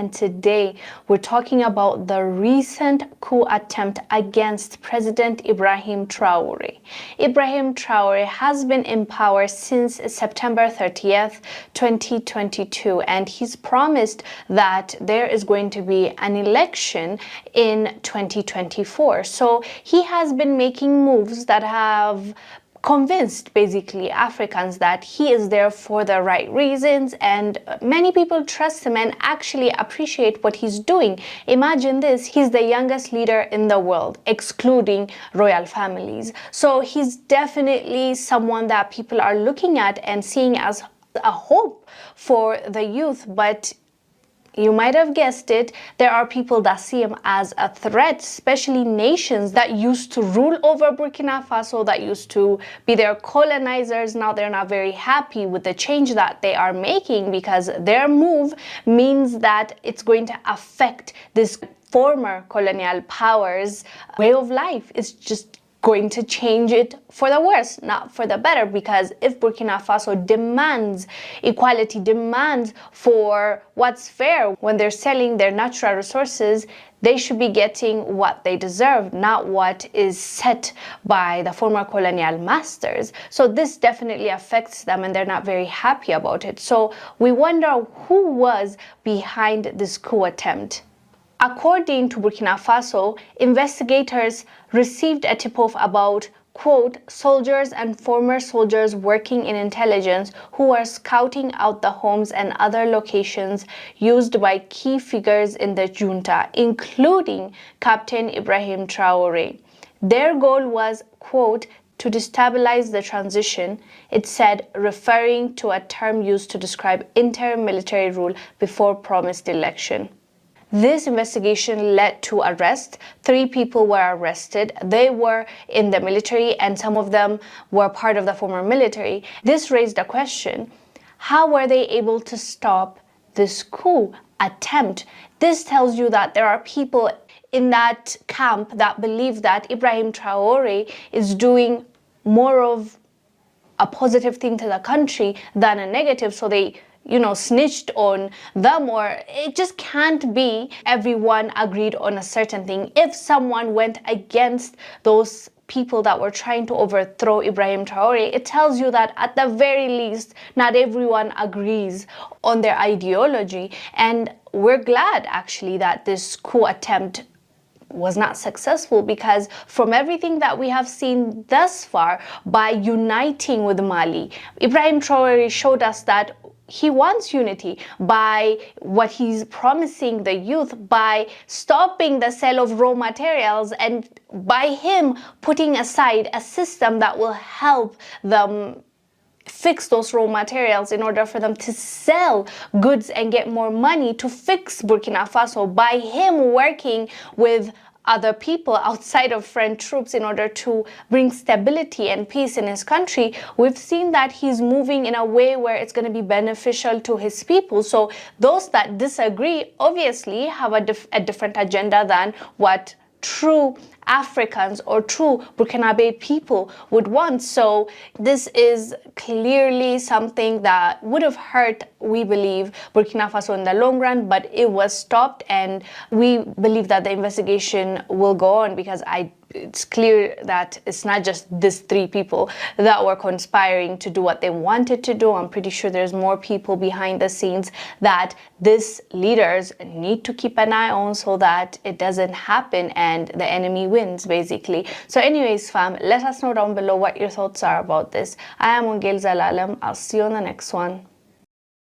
and today we're talking about the recent coup attempt against President Ibrahim Traoré. Ibrahim Traoré has been in power since September 30th, 2022, and he's promised that there is going to be an election in 2024. So he has been making moves that have convinced basically Africans that he is there for the right reasons, and many people trust him and actually appreciate what he's doing. Imagine this, he's the youngest leader in the world, excluding royal families. So he's definitely someone that people are looking at and seeing as a hope for the youth. But you might have guessed it, there are people that see him as a threat, especially nations that used to rule over Burkina Faso, that used to be their colonizers. Now they're not very happy with the change that they are making, because their move means that it's going to affect this former colonial powers' way of life. It's just going to change it for the worse, not for the better, because if Burkina Faso demands equality, demands for what's fair when they're selling their natural resources, they should be getting what they deserve, not what is set by the former colonial masters. So this definitely affects them and they're not very happy about it. So we wonder who was behind this coup attempt. According to Burkina Faso, investigators received a tip-off about, quote, soldiers and former soldiers working in intelligence who are scouting out the homes and other locations used by key figures in the junta, including Captain Ibrahim Traoré. Their goal was, quote, to destabilize the transition, it said, referring to a term used to describe interim military rule before promised election. This investigation led to arrest. 3 people were arrested. They were in the military and some of them were part of the former military. This raised a question: how were they able to stop this coup attempt? This tells you that there are people in that camp that believe that Ibrahim Traoré is doing more of a positive thing to the country than a negative, so they snitched on them. Or it just can't be everyone agreed on a certain thing. If someone went against those people that were trying to overthrow Ibrahim Traoré, it tells you that at the very least, not everyone agrees on their ideology. And we're glad actually that this coup attempt was not successful, because from everything that we have seen thus far, by uniting with Mali, Ibrahim Traoré showed us that he wants unity by what he's promising the youth, by stopping the sale of raw materials, and by him putting aside a system that will help them fix those raw materials in order for them to sell goods and get more money to fix Burkina Faso, by him working with other people outside of French troops in order to bring stability and peace in his country. We've seen that he's moving in a way where it's going to be beneficial to his people. So those that disagree obviously have a different agenda than what true Africans or true Burkinabe people would want. So this is clearly something that would have hurt, we believe, Burkina Faso in the long run, but it was stopped, and we believe that the investigation will go on, because it's clear that it's not just these 3 people that were conspiring to do what they wanted to do. I'm pretty sure there's more people behind the scenes that these leaders need to keep an eye on, so that it doesn't happen and the enemy wins, basically. So anyways, fam, let us know down below what your thoughts are about this. I am Ongel Zalalam. I'll see you on the next one.